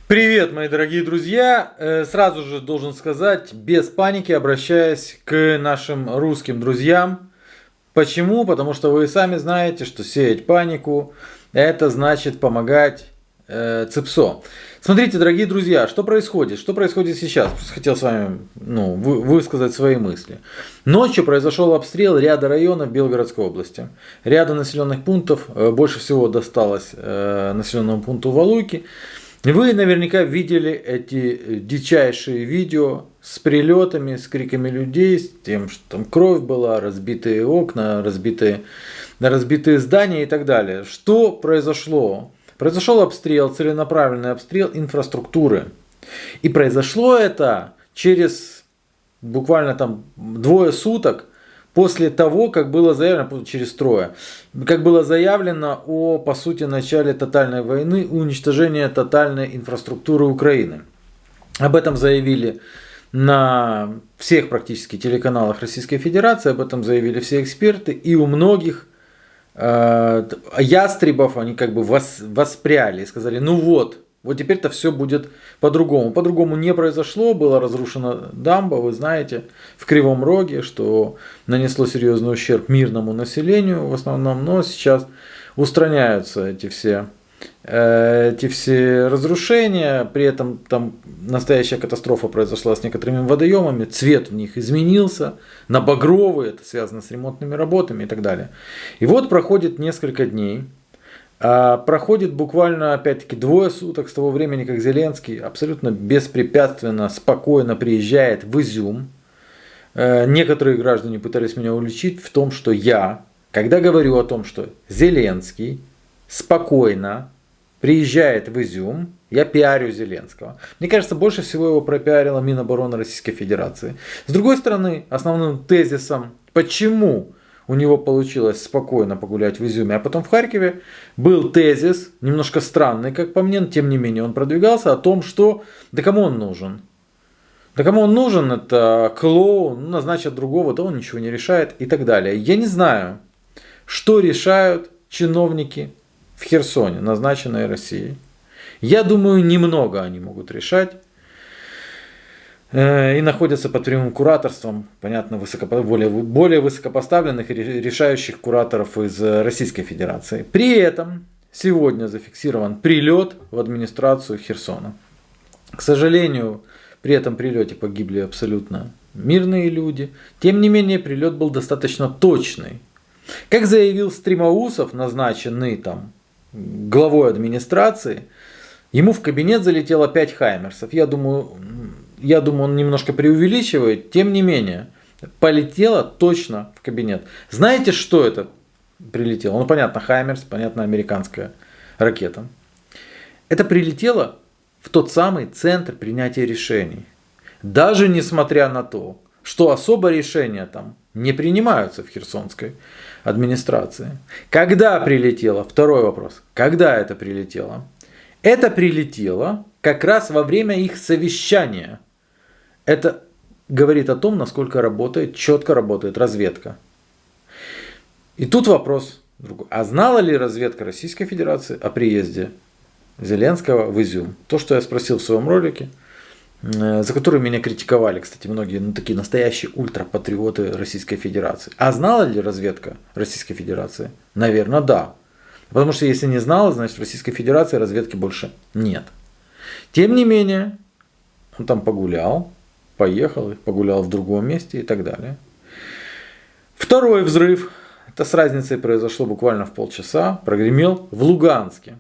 Привет, мои дорогие друзья! Сразу же должен сказать, без паники, обращаясь к нашим русским друзьям. Почему? Потому что вы сами знаете, что сеять панику, это значит помогать ЦИПСО. Смотрите, дорогие друзья, что происходит? Что происходит сейчас? Просто хотел с вами высказать свои мысли. Ночью произошел обстрел ряда районов Белгородской области. Ряда населенных пунктов, больше всего досталось населенному пункту Валуйки. Вы наверняка видели эти дичайшие видео с прилетами, с криками людей, с тем, что там кровь была, разбитые окна, разбитые здания и так далее. Что произошло? Произошел обстрел, целенаправленный обстрел инфраструктуры. И произошло это через буквально там 2 суток после того, как было заявлено, через 3, как было заявлено о, по сути, начале тотальной войны, уничтожения тотальной инфраструктуры Украины. Об этом заявили на всех практически телеканалах Российской Федерации, об этом заявили все эксперты, и у многих ястребов они как бы воспряли и сказали, ну вот теперь-то все будет по-другому. По-другому не произошло, была разрушена дамба, вы знаете, в Кривом Роге, что нанесло серьезный ущерб мирному населению в основном, но сейчас устраняются эти все разрушения, при этом там настоящая катастрофа произошла с некоторыми водоемами, цвет в них изменился на багровый, это связано с ремонтными работами и так далее. И вот проходит несколько дней, проходит буквально опять-таки 2 суток с того времени, как Зеленский абсолютно беспрепятственно, спокойно приезжает в Изюм. Некоторые граждане пытались меня уличить в том, что я, когда говорю о том, что Зеленский спокойно приезжает в Изюм, я пиарю Зеленского. Мне кажется, больше всего его пропиарила Минобороны Российской Федерации. С другой стороны, основным тезисом, почему у него получилось спокойно погулять в Изюме, а потом в Харькове, был тезис, немножко странный, как по мне, но тем не менее он продвигался, о том, что да кому он нужен? Да кому он нужен, это клоун, назначат другого, то он ничего не решает и так далее. Я не знаю, что решают чиновники в Херсоне, назначенные Россией. Я думаю, немного они могут решать. И находятся под прямым кураторством, понятно, более высокопоставленных и решающих кураторов из Российской Федерации. При этом сегодня зафиксирован прилет в администрацию Херсона. К сожалению, при этом прилете погибли абсолютно мирные люди. Тем не менее, прилет был достаточно точный. Как заявил Стримоусов, назначенный там главой администрации, ему в кабинет залетело 5 хаймерсов. Я думаю, он немножко преувеличивает, тем не менее, полетело точно в кабинет. Знаете, что это прилетело? Ну, понятно, Хаймерс, понятно, американская ракета. Это прилетело в тот самый центр принятия решений. Даже несмотря на то, что особо решения там не принимаются в херсонской администрации. Когда прилетело? Второй вопрос. Когда это прилетело? Это прилетело как раз во время их совещания. Это говорит о том, насколько четко работает разведка. И тут вопрос другой. А знала ли разведка Российской Федерации о приезде Зеленского в Изюм? То, что я спросил в своем ролике, за который меня критиковали, кстати, многие такие настоящие ультрапатриоты Российской Федерации. А знала ли разведка Российской Федерации? Наверное, да. Потому что если не знала, значит в Российской Федерации разведки больше нет. Тем не менее, он там погулял, поехал, погулял в другом месте и так далее. Второй взрыв, это с разницей произошло буквально в полчаса, прогремел в Луганске.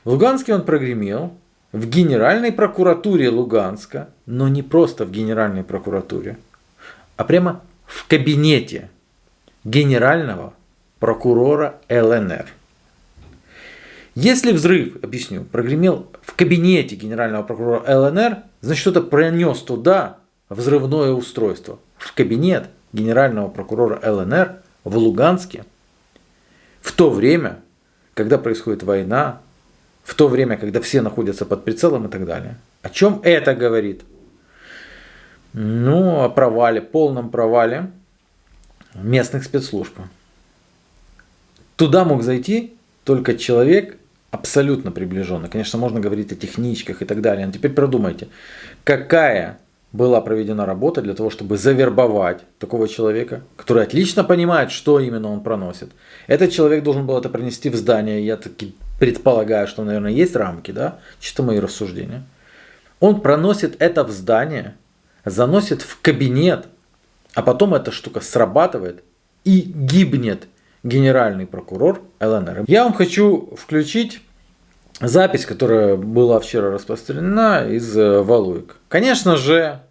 В Луганске он прогремел в Генеральной прокуратуре Луганска, но не просто в Генеральной прокуратуре, а прямо в кабинете генерального прокурора ЛНР. Если взрыв, объясню, прогремел в кабинете генерального прокурора ЛНР, значит, кто-то пронес туда взрывное устройство. В кабинет генерального прокурора ЛНР в Луганске в то время, когда происходит война, в то время, когда все находятся под прицелом и так далее. О чем это говорит? Ну, о провале, полном провале местных спецслужб. Туда мог зайти только человек абсолютно приближенно. Конечно, можно говорить о техничках и так далее. Но теперь продумайте, какая была проведена работа для того, чтобы завербовать такого человека, который отлично понимает, что именно он проносит. Этот человек должен был это принести в здание. Я таки предполагаю, что, наверное, есть рамки, да? Чисто мои рассуждения. Он проносит это в здание, заносит в кабинет, а потом эта штука срабатывает и гибнет генеральный прокурор ЛНР. Я вам хочу включить запись, которая была вчера распространена из Валуек. Конечно же,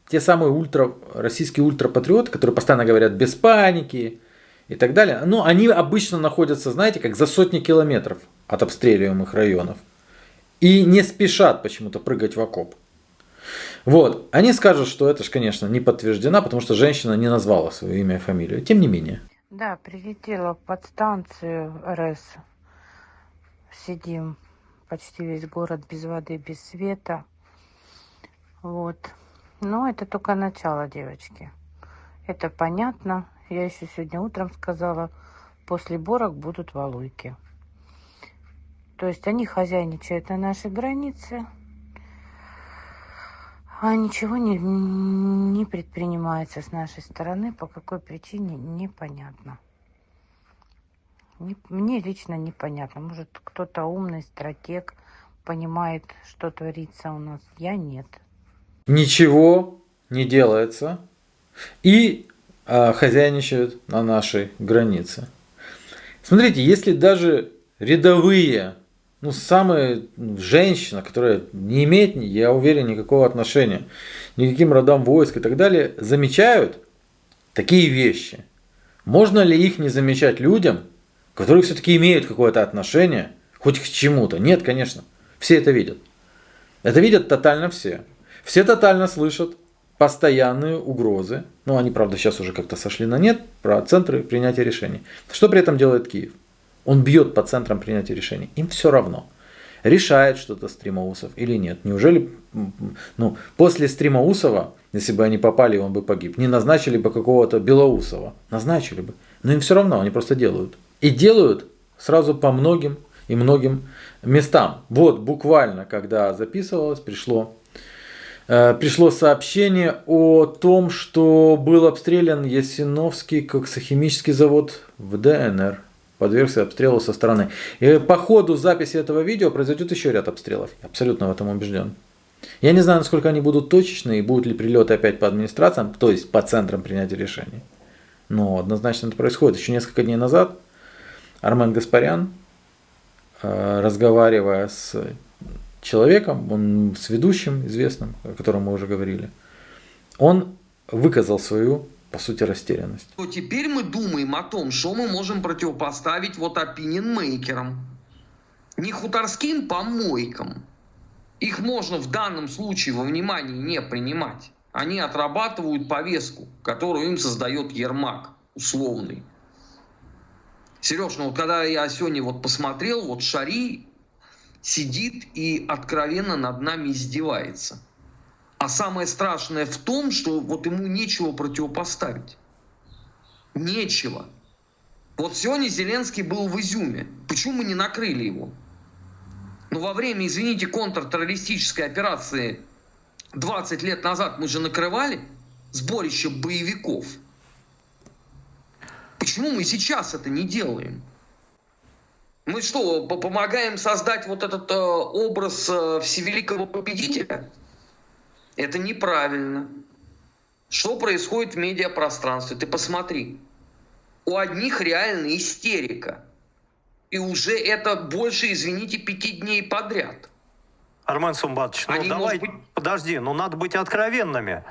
те самые российские ультрапатриоты, которые постоянно говорят без паники и так далее, но они обычно находятся, знаете, как за сотни километров от обстреливаемых районов и не спешат почему-то прыгать в окоп. Вот, они скажут, что это же, конечно, не подтверждено, потому что женщина не назвала свое имя и фамилию. Тем не менее. Да, прилетела в подстанцию РЭС. Сидим почти весь город без воды, без света. Вот. Но это только начало, девочки. Это понятно. Я еще сегодня утром сказала, после Борок будут Валуйки. То есть они хозяйничают на нашей границе, а ничего не предпринимается с нашей стороны. По какой причине, непонятно. Мне лично непонятно. Может, кто-то умный стратег понимает, что творится у нас. Я нет. Ничего не делается. И хозяйничают на нашей границе. Смотрите, если даже рядовые, самая женщина, которая не имеет, я уверен, никакого отношения никаким родам войск и так далее, замечают такие вещи. Можно ли их не замечать людям, которые все-таки имеют какое-то отношение хоть к чему-то? Нет, конечно. Все это видят. Это видят тотально все. Все тотально слышат постоянные угрозы. Они, правда, сейчас уже как-то сошли на нет, про центры принятия решений. Что при этом делает Киев? Он бьет по центрам принятия решений. Им все равно. Решает что-то Стримоусов или нет. Неужели после Стримоусова, если бы они попали, он бы погиб, не назначили бы какого-то Белоусова? Назначили бы. Но им все равно, они просто делают. И делают сразу по многим и многим местам. Вот буквально, когда записывалось, пришло сообщение о том, что был обстрелян Ясиновский коксохимический завод в ДНР. Подвергся обстрелу со стороны. И по ходу записи этого видео произойдет еще ряд обстрелов. Я абсолютно в этом убежден. Я не знаю, насколько они будут точечные и будут ли прилеты опять по администрациям, то есть по центрам принятия решений. Но однозначно это происходит. Еще несколько дней назад Армен Гаспарян, разговаривая с человеком, с ведущим известным, о котором мы уже говорили, он выказал свою, по сути, растерянность. Теперь мы думаем о том, что мы можем противопоставить opinion-мейкерам, не хуторским помойкам. Их можно в данном случае во внимание не принимать. Они отрабатывают повестку, которую им создает Ермак условный. Сереж, когда я сегодня посмотрел, Шари сидит и откровенно над нами издевается. А самое страшное в том, что ему нечего противопоставить. Нечего. Сегодня Зеленский был в Изюме. Почему мы не накрыли его? Во время, извините, контртеррористической операции 20 лет назад мы же накрывали сборище боевиков. Почему мы сейчас это не делаем? Мы что, помогаем создать этот образ всевеликого победителя? Это неправильно. Что происходит в медиапространстве? Ты посмотри. У одних реально истерика. И уже это больше, извините, 5 дней подряд. Армен Сумбатович, подожди, надо быть откровенными.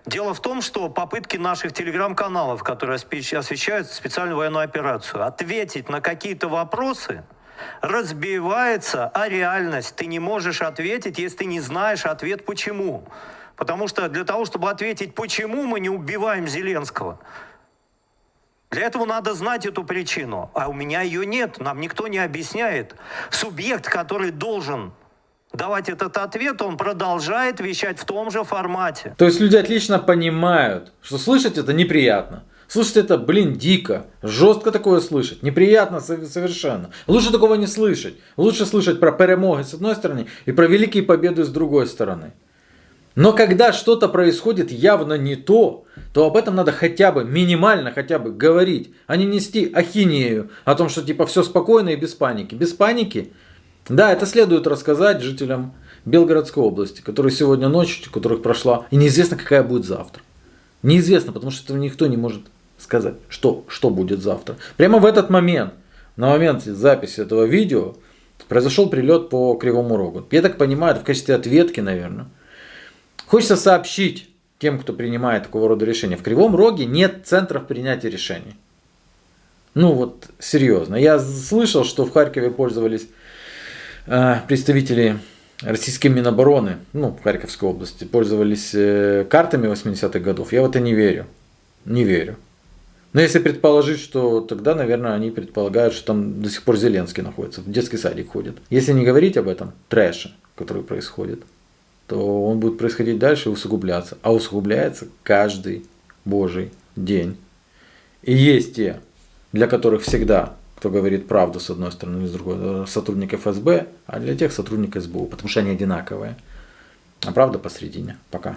Дело в том, что попытки наших телеграм-каналов, которые освещают специальную военную операцию, ответить на какие-то вопросы разбивается о реальность. Ты не можешь ответить, если ты не знаешь ответ почему. Потому что для того, чтобы ответить почему мы не убиваем Зеленского, для этого надо знать эту причину. А у меня ее нет, нам никто не объясняет. Субъект, который должен давать этот ответ, он продолжает вещать в том же формате. То есть люди отлично понимают, что слышать это неприятно. Слушать это, блин, дико. Жестко такое слышать. Неприятно совершенно. Лучше такого не слышать. Лучше слышать про перемоги с одной стороны и про великие победы с другой стороны. Но когда что-то происходит явно не то, то об этом надо хотя бы, минимально хотя бы говорить, а не нести ахинею о том, что типа все спокойно и без паники. Без паники? Да, это следует рассказать жителям Белгородской области, которые сегодня ночью, у которых прошла, и неизвестно, какая будет завтра. Неизвестно, потому что этого никто не может сказать, что будет завтра. Прямо в этот момент, на моменте записи этого видео, произошел прилет по Кривому Рогу. Я так понимаю, это в качестве ответки, наверное. Хочется сообщить тем, кто принимает такого рода решения. В Кривом Роге нет центров принятия решений. Ну вот, серьезно. Я слышал, что в Харькове пользовались представители российской Минобороны, ну, в Харьковской области, пользовались картами 80-х годов. Я в это не верю. Не верю. Но если предположить, что тогда, наверное, они предполагают, что там до сих пор Зеленский находится, в детский садик ходит. Если не говорить об этом трэше, который происходит, то он будет происходить дальше и усугубляться. А усугубляется каждый божий день. И есть те, для которых всегда, кто говорит правду с одной стороны и с другой, сотрудник ФСБ, а для тех сотрудник СБУ, потому что они одинаковые. А правда посередине. Пока.